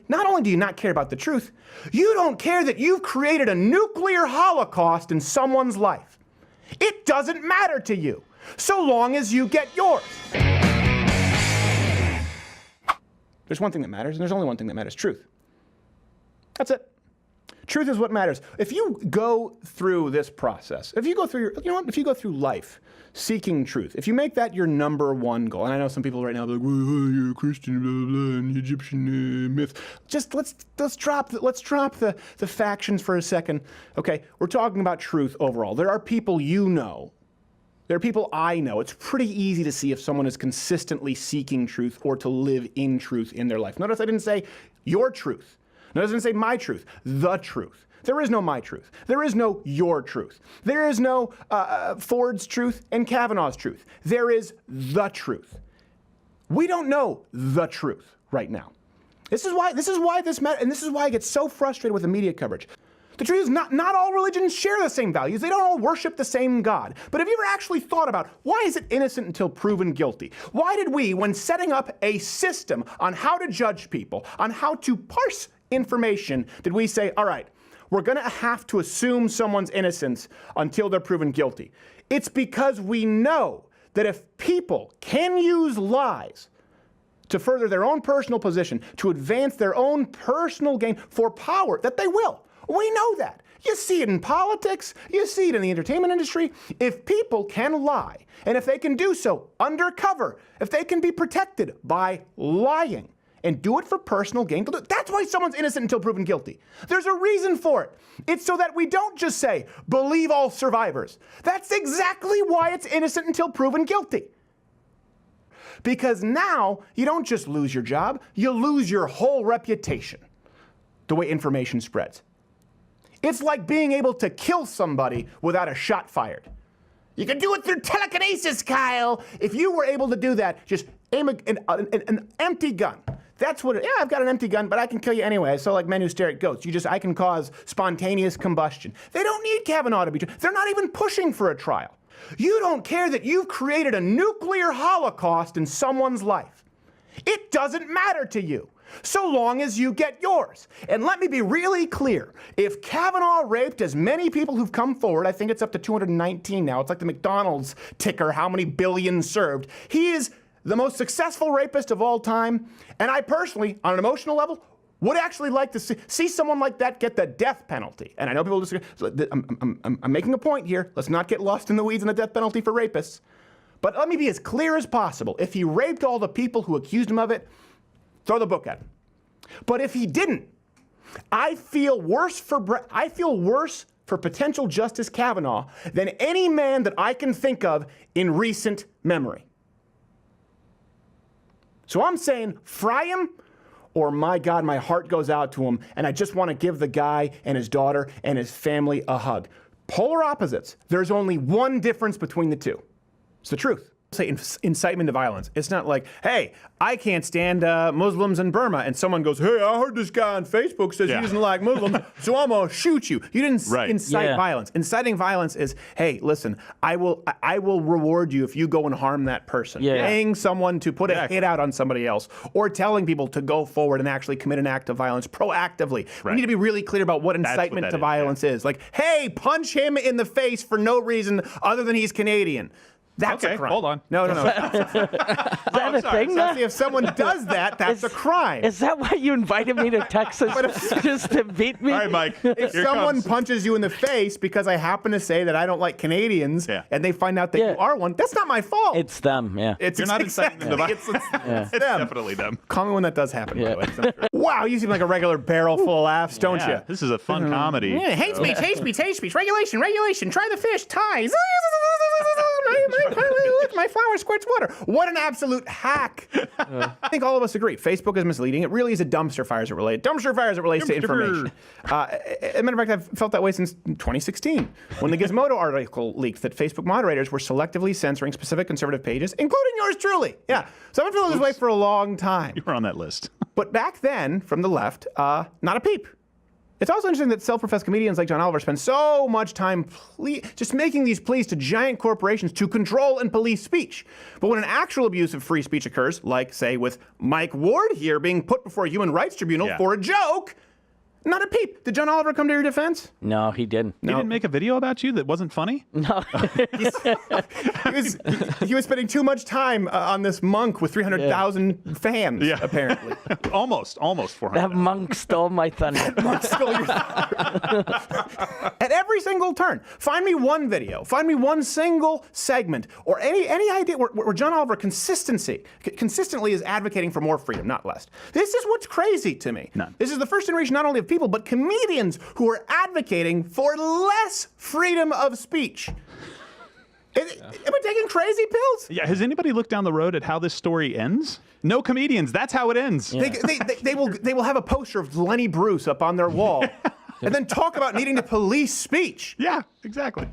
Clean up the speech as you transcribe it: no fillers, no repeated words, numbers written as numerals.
Not only do you not care about the truth, you don't care that you've created a nuclear holocaust in someone's life. It doesn't matter to you, so long as you get yours. There's one thing that matters, and there's only one thing that matters: truth. That's it. Truth is what matters. If you go through this process, if you go through if you go through life seeking truth, if you make that your number one goal, and I know some people right now are like, well, you're a Christian, blah, blah, blah, and Egyptian myth. Just let's drop the factions for a second. Okay, we're talking about truth overall. There are people you know. There are people I know. It's pretty easy to see if someone is consistently seeking truth or to live in truth in their life. Notice I didn't say your truth. Notice I didn't say my truth. The truth. There is no my truth. There is no your truth. There is no Ford's truth and Kavanaugh's truth. There is the truth. We don't know the truth right now. This is why this matters, and this is why I get so frustrated with the media coverage. The truth is not all religions share the same values. They don't all worship the same God. But have you ever actually thought about why is it innocent until proven guilty? Why did we, when setting up a system on how to judge people, on how to parse information, did we say, all right, we're going to have to assume someone's innocence until they're proven guilty? It's because we know that if people can use lies to further their own personal position, to advance their own personal gain for power, that they will. We know that. You see it in politics. You see it in the entertainment industry. If people can lie, and if they can do so undercover, if they can be protected by lying, and do it for personal gain, that's why someone's innocent until proven guilty. There's a reason for it. It's so that we don't just say, believe all survivors. That's exactly why it's innocent until proven guilty. Because now, you don't just lose your job, you lose your whole reputation, the way information spreads. It's like being able to kill somebody without a shot fired. You can do it through telekinesis, Kyle. If you were able to do that, just aim an empty gun. That's what I've got an empty gun, but I can kill you anyway. So like men who stare at goats, I can cause spontaneous combustion. They don't need Kavanaugh to be tried. They're not even pushing for a trial. You don't care that you've created a nuclear holocaust in someone's life. It doesn't matter to you, so long as you get yours. And let me be really clear. If Kavanaugh raped as many people who've come forward, I think it's up to 219 now. It's like the McDonald's ticker, how many billions served. He is the most successful rapist of all time. And I personally, on an emotional level, would actually like to see someone like that get the death penalty. And I know people disagree. So I'm making a point here. Let's not get lost in the weeds on the death penalty for rapists. But let me be as clear as possible. If he raped all the people who accused him of it, throw the book at him. But if he didn't, I feel worse for potential Justice Kavanaugh than any man that I can think of in recent memory. So I'm saying fry him, or my God, my heart goes out to him, and I just want to give the guy and his daughter and his family a hug. Polar opposites. There's only one difference between the two. It's the truth. Say incitement to violence. It's not like, hey, I can't stand Muslims in Burma, and somell goes, hey, I heard this guy on Facebook says he doesn't like Muslims, so I'm gonna shoot you. You didn't incite violence. Inciting violence is, hey, listen, I will reward you if you go and harm that person. Paying someone to put a hit out on somebody else, or telling people to go forward and actually commit an act of violence proactively. We need to be really clear about what incitement to violence is. Like, hey, punch him in the face for no reason other than he's Canadian. That's a crime. Hold on. No. Is that a thing? If someone does that, that's a crime. Is that why you invited me to Texas just to beat me? All right, Mike. If someone punches you in the face because I happen to say that I don't like Canadians, and they find out that you are one, that's not my fault. It's them, You're not inciting them to violence. It's definitely them. Call me when that does happen, by the way. Wow, you seem like a regular barrel full of laughs, don't you? This is a fun comedy. Yeah, hate speech, hate speech, hate speech. Regulation. Try the fish. Ties. My flower squirts water. What an absolute hack. I think all of us agree. Facebook is misleading. It really is a dumpster fire as it relates. To information. As a matter of fact, I've felt that way since 2016, when the Gizmodo article leaked that Facebook moderators were selectively censoring specific conservative pages, including yours truly. Yeah. So I've been feeling this way for a long time. You were on that list. But back then, from the left, not a peep. It's also interesting that self-professed comedians like John Oliver spend so much time just making these pleas to giant corporations to control and police speech. But when an actual abuse of free speech occurs, like, say, with Mike Ward here being put before a human rights tribunal for a joke, not a peep. Did John Oliver come to your defense? No, he didn't. He didn't make a video about you that wasn't funny? No. He was spending too much time on this monk with 300,000 fans, apparently. almost 400. That monk stole my thunder. Monk stole your At every single turn, find me one video, find me one single segment, or any idea where John Oliver consistently is advocating for more freedom, not less. This is what's crazy to me. None. This is the first generation not only of people, but comedians who are advocating for less freedom of speech. Am I taking crazy pills? Yeah, has anybody looked down the road at how this story ends? No comedians. That's how it ends. Yeah. They will have a poster of Lenny Bruce up on their wall and then talk about needing to police speech. Yeah, exactly.